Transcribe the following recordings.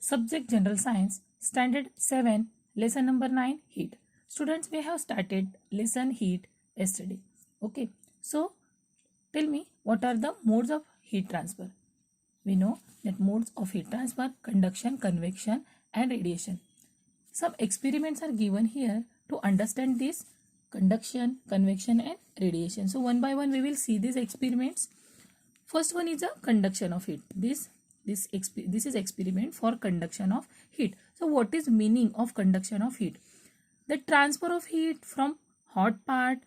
Subject General Science, Standard 7, Lesson number 9, Heat. Students, we have started lesson heat yesterday. Okay, so tell me, what are the modes of heat transfer? We know that modes of heat transfer: conduction, convection and radiation. Some experiments are given here to understand this conduction, convection and radiation. So one by one we will see these experiments. First one is a conduction of heat. This is experiment for conduction of heat. So what is meaning of conduction of heat? The transfer of heat from hot part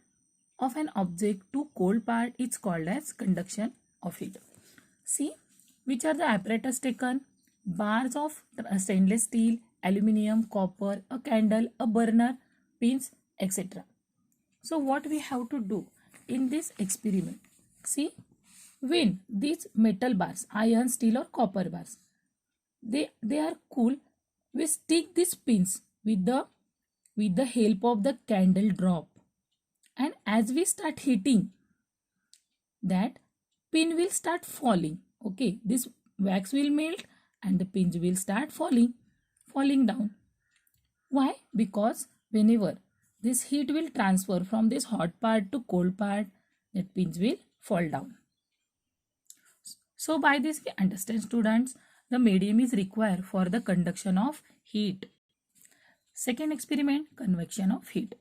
of an object to cold part is called as conduction of heat. See, which are the apparatus taken? Bars of stainless steel, aluminium, copper, a candle, a burner, pins, etc. So what we have to do in this experiment? See, when these metal bars, iron, steel or copper bars, they are cool, we stick these pins with the help of the candle drop, and as we start heating, that pin will start falling. Okay, this wax will melt and the pins will start falling down. Why? Because whenever this heat will transfer from this hot part to cold part, that pins will fall down. So by this we understand, students, the medium is required for the conduction of heat. Second experiment, convection of heat.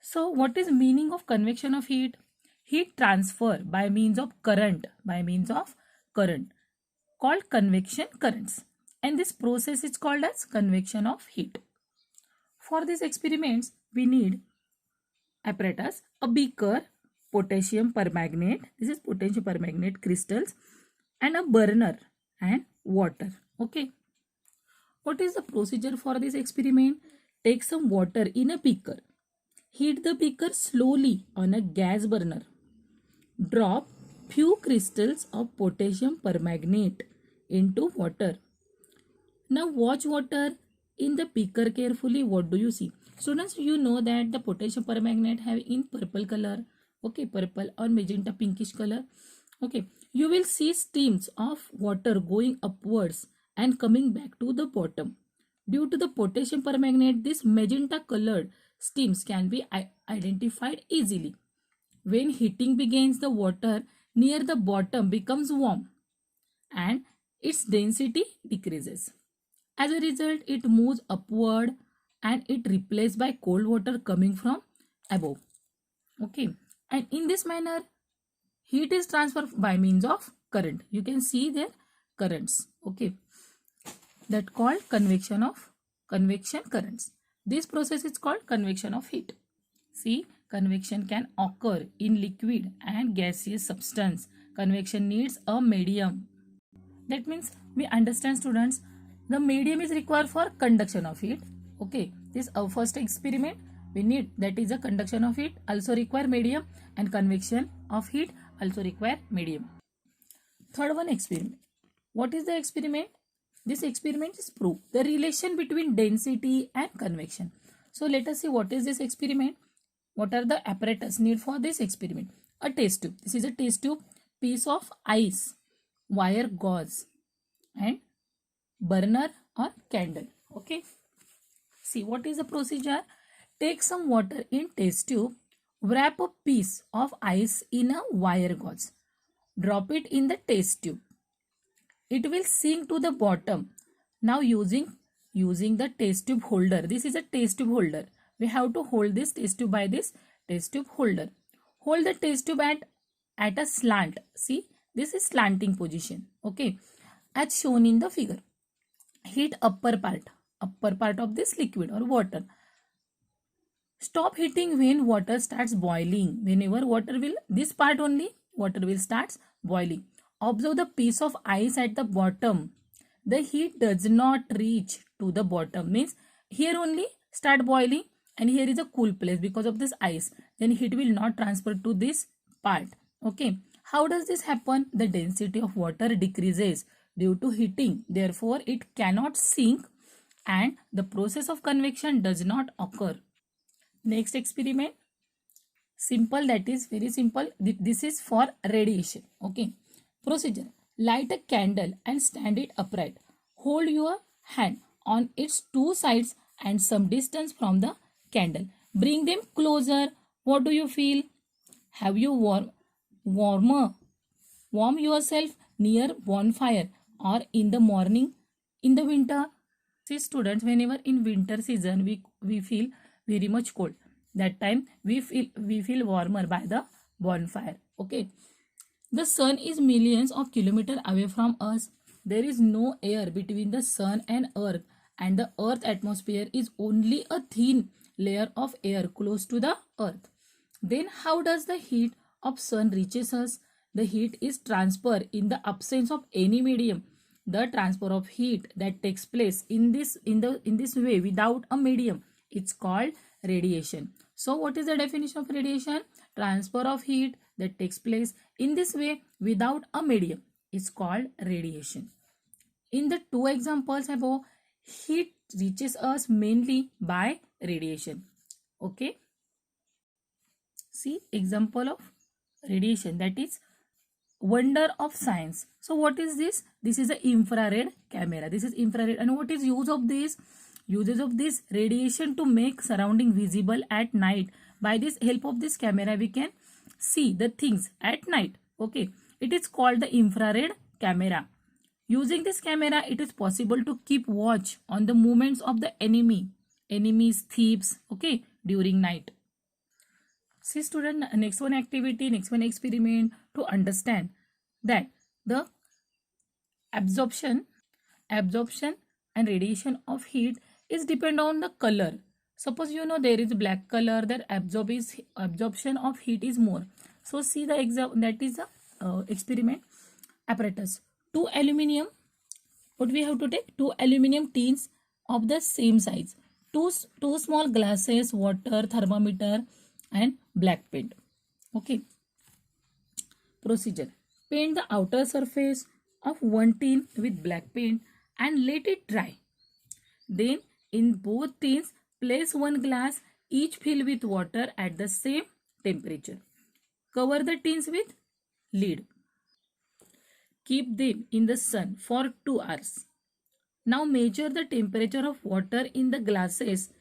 So what is meaning of convection of heat? Heat transfer by means of current, called convection currents, and this process is called as convection of heat. For these experiments we need apparatus, a beaker, potassium permanganate, this is potassium permanganate crystals, and a burner and water. Okay, what is the procedure for this experiment? Take some water in a beaker, heat the beaker slowly on a gas burner, drop few crystals of potassium permanganate into water. Now watch water in the beaker carefully. What do you see? Students, you know that the potassium permanganate have in purple color. Okay, purple or magenta pinkish color. Okay, you will see streams of water going upwards and coming back to the bottom. Due to the potassium permanganate, this magenta colored streams can be identified easily. When heating begins, the water near the bottom becomes warm and its density decreases. As a result, it moves upward and it replaced by cold water coming from above. Okay, and in this manner heat is transferred by means of current. You can see their currents. Okay, that called convection currents. This process is called convection of heat. See, convection can occur in liquid and gaseous substance. Convection needs a medium. That means we understand, students, the medium is required for conduction of heat. Okay, this our first experiment we need, that is a conduction of heat also require medium, and convection of heat also require medium. Third one, experiment. What is the experiment? This experiment is proof the relation between density and convection. So let us see what is this experiment. What are the apparatus need for this experiment? A test tube. This is a test tube, piece of ice, wire gauze and burner or candle. Okay, see what is the procedure. Take some water in test tube, wrap a piece of ice in a wire gauze, drop it in the test tube. It will sink to the bottom. Now using the test tube holder, this is a test tube holder, we have to hold this test tube by this test tube holder. Hold the test tube at a slant. See, this is slanting position. Okay, as shown in the figure. Heat upper part of this liquid or water. Stop heating when water starts boiling. Whenever this part only, water will start boiling. Observe the piece of ice at the bottom. The heat does not reach to the bottom. Means here only start boiling and here is a cool place because of this ice. Then heat will not transfer to this part. Okay. How does this happen? The density of water decreases due to heating. Therefore, it cannot sink and the process of convection does not occur. Next experiment. Simple, that is very simple. This is for radiation. Okay. Procedure. Light a candle and stand it upright. Hold your hand on its two sides and some distance from the candle. Bring them closer. What do you feel? Have you warm yourself near bonfire or in the morning in the winter? See students, whenever in winter season we feel very much cold. That time we feel warmer by the bonfire. Okay. The sun is millions of kilometers away from us. There is no air between the sun and earth, and the earth atmosphere is only a thin layer of air close to the earth. Then how does the heat of sun reaches us? The heat is transferred in the absence of any medium. The transfer of heat that takes place in this way without a medium, it's called radiation. So what is the definition of radiation? Transfer of heat that takes place in this way without a medium is called radiation. In the two examples above, heat reaches us mainly by radiation. Okay. See example of radiation, that is wonder of science. So what is this? This is an infrared camera. This is infrared. And what is use of this? Uses of this radiation to make surrounding visible at night. By this help of this camera we can see the things at night. Okay. It is called the infrared camera. Using this camera, it is possible to keep watch on the movements of the enemies, thieves, okay, during night. See student, next one activity, next one experiment to understand that the absorption and radiation of heat is depend on the color. Suppose you know there is black color, that absorption of heat is more. So see the that is the experiment apparatus. Two aluminum, what we have to take? Two aluminum tins of the same size, two small glasses, water, thermometer and black paint. Okay. Procedure: paint the outer surface of one tin with black paint and let it dry. Then in both tins place one glass, each filled with water at the same temperature. Cover the tins with lid. Keep them in the sun for 2 hours. Now measure the temperature of water in the glasses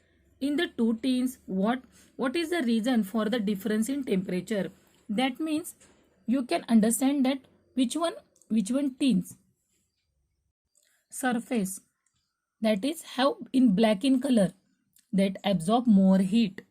in the two tins. What is the reason for the difference in temperature? That means you can understand that which one tins surface that is have in black in color that absorb more heat.